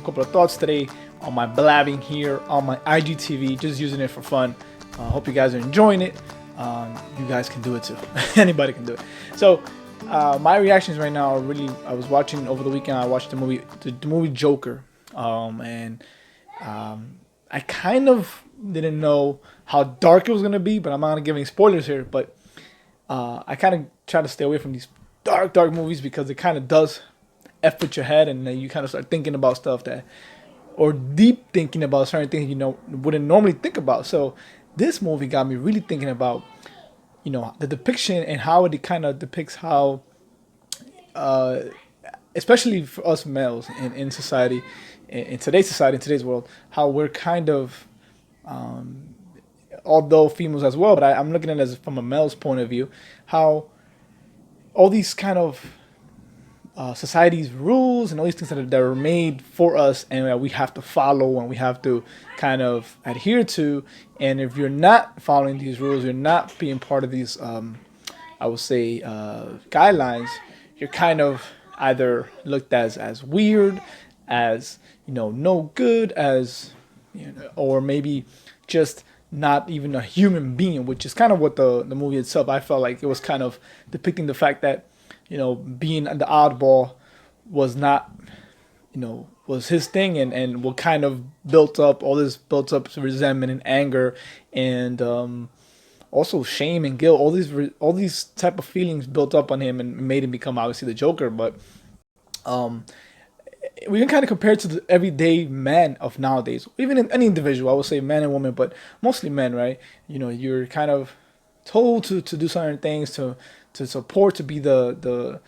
couple of thoughts today on my blabbing here on my IGTV, just using it for fun. Hope you guys are enjoying it. You guys can do it too. Anybody can do it. So my reactions right now are really. I was watching over the weekend. I watched the movie Joker, and I kind of didn't know how dark it was gonna be, but I'm not gonna give any spoilers here. But I kind of try to stay away from these dark movies because it kind of does f with your head, and then you kind of start thinking about stuff that, or deep thinking about certain things wouldn't normally think about. So this movie got me really thinking about the depiction and how it kind of depicts how, especially for us males in society, in today's society, in today's world, how we're kind of, although females as well, but I'm looking at it as from a male's point of view, how all these kind of society's rules and all these things that are made for us and that we have to follow and we have to kind of adhere to. And if you're not following these rules, you're not being part of these, I would say, guidelines, you're kind of either looked as weird, as no good, as or maybe just not even a human being, which is kind of what the movie itself, I felt like it was kind of depicting the fact that being the oddball was not, was his thing, and what kind of built up all this built up resentment and anger, and also shame and guilt, all these type of feelings built up on him and made him become obviously the Joker. But um, we can kind of compare it to the everyday man of nowadays, even in any individual. I would say man and woman, but mostly men, right? You're kind of told to do certain things, to support, to be the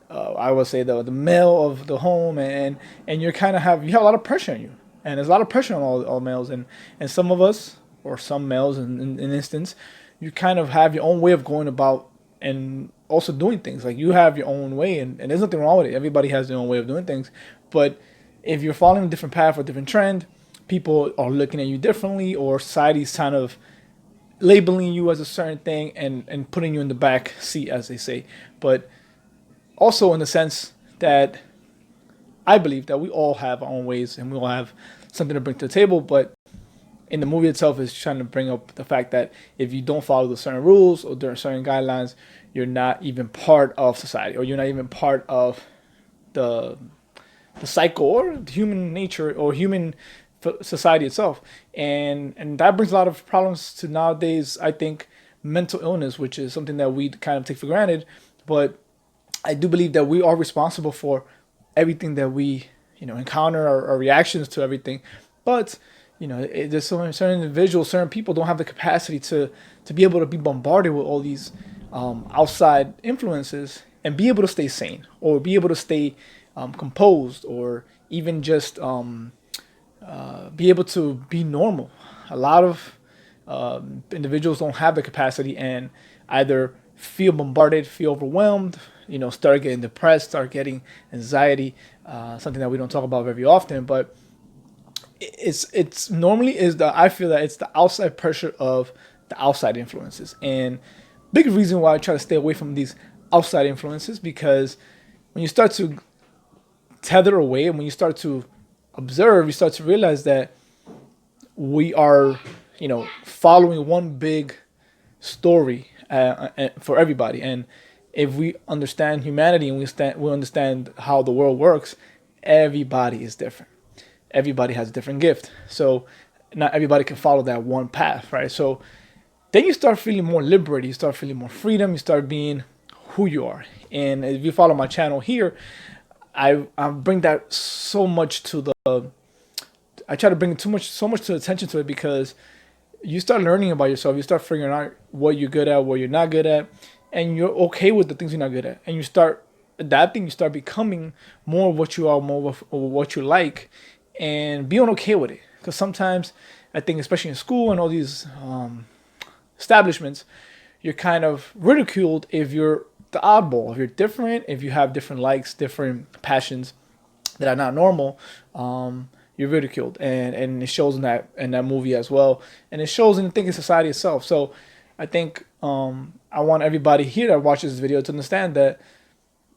I would say the male of the home, and you kind of you have a lot of pressure on you, and there's a lot of pressure on all males, and some of us, or some males in instance, you kind of have your own way of going about and also doing things. Like, you have your own way, and there's nothing wrong with it. Everybody has their own way of doing things. But if you're following a different path or a different trend, people are looking at you differently, or society's kind of labeling you as a certain thing, and putting you in the back seat, as they say. But also in the sense that I believe that we all have our own ways and we all have something to bring to the table. But in the movie itself, is trying to bring up the fact that if you don't follow the certain rules or there are certain guidelines, you're not even part of society, or you're not even part of the cycle or human nature or human society itself. And that brings a lot of problems to nowadays, I think, mental illness, which is something that we kind of take for granted. But I do believe that we are responsible for everything that we encounter, our reactions to everything. But there's certain individuals, certain people don't have the capacity to be able to be bombarded with all these outside influences and be able to stay sane, or be able to stay composed, or even just be able to be normal. A lot of individuals don't have the capacity, and either feel bombarded, feel overwhelmed, start getting depressed, start getting anxiety, something that we don't talk about very often. But it's normally is I feel that it's the outside pressure of the outside influences. And big reason why I try to stay away from these outside influences, because when you start to tether away, and when you start to observe, you start to realize that we are following one big story for everybody. And if we understand humanity, and we understand how the world works, everybody is different. Everybody has a different gift. So not everybody can follow that one path, right? So then you start feeling more liberated, you start feeling more freedom, you start being who you are. And if you follow my channel here, I bring that so much to I try to bring so much to attention to it, because you start learning about yourself, you start figuring out what you're good at, what you're not good at, and you're okay with the things you're not good at, and you start adapting, you start becoming more of what you are, more of what you like, and being okay with it. Because sometimes, I think, especially in school and all these establishments, you're kind of ridiculed if you're the oddball, if you're different, if you have different likes, different passions that are not normal. You're ridiculed, and it shows in that movie as well, and it shows in the thinking society itself. So I think I want everybody here that watches this video to understand that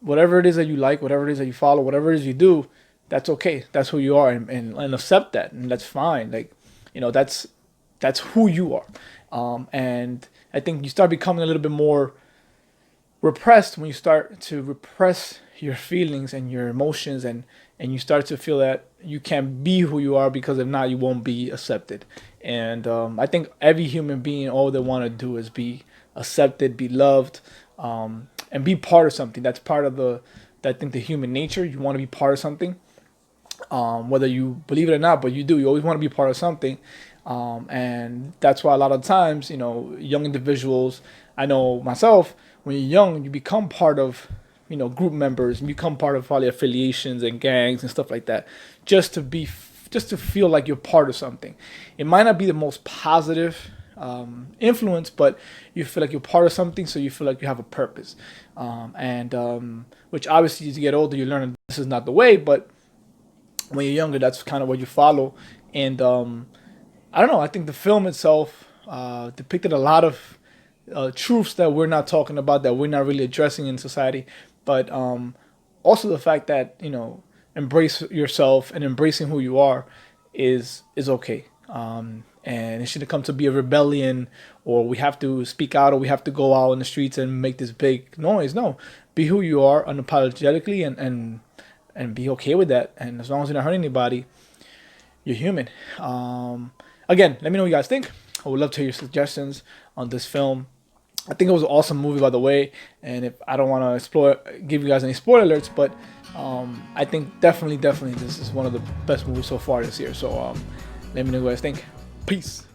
whatever it is that you like, whatever it is that you follow, whatever it is you do, that's okay. That's who you are, and accept that, and that's fine. Like, that's who you are. And I think you start becoming a little bit more repressed when you start to repress your feelings and your emotions, and you start to feel that you can't be who you are, because if not, you won't be accepted. And I think every human being, all they want to do is be accepted, be loved, and be part of something. That's part of I think the human nature. You want to be part of something, whether you believe it or not, but you do. You always want to be part of something, and that's why a lot of times, young individuals. I know myself. When you're young, you become part of, group members, and become part of probably affiliations and gangs and stuff like that, just to be, just to feel like you're part of something. It might not be the most positive influence, but you feel like you're part of something, so you feel like you have a purpose. And which obviously, as you get older, you learn this is not the way, but when you're younger, that's kind of what you follow. And I don't know. I think the film itself depicted a lot of truths that we're not talking about, that we're not really addressing in society. But also the fact that embrace yourself, and embracing who you are is okay. And it shouldn't come to be a rebellion, or we have to speak out, or we have to go out in the streets and make this big noise. No, be who you are unapologetically, and be okay with that. And as long as you're not hurting anybody, you're human. Again, let me know what you guys think. I would love to hear your suggestions on this film. I think it was an awesome movie, by the way. And if I don't want to give you guys any spoiler alerts, but I think definitely this is one of the best movies so far this year. So let me know what you guys think. Peace.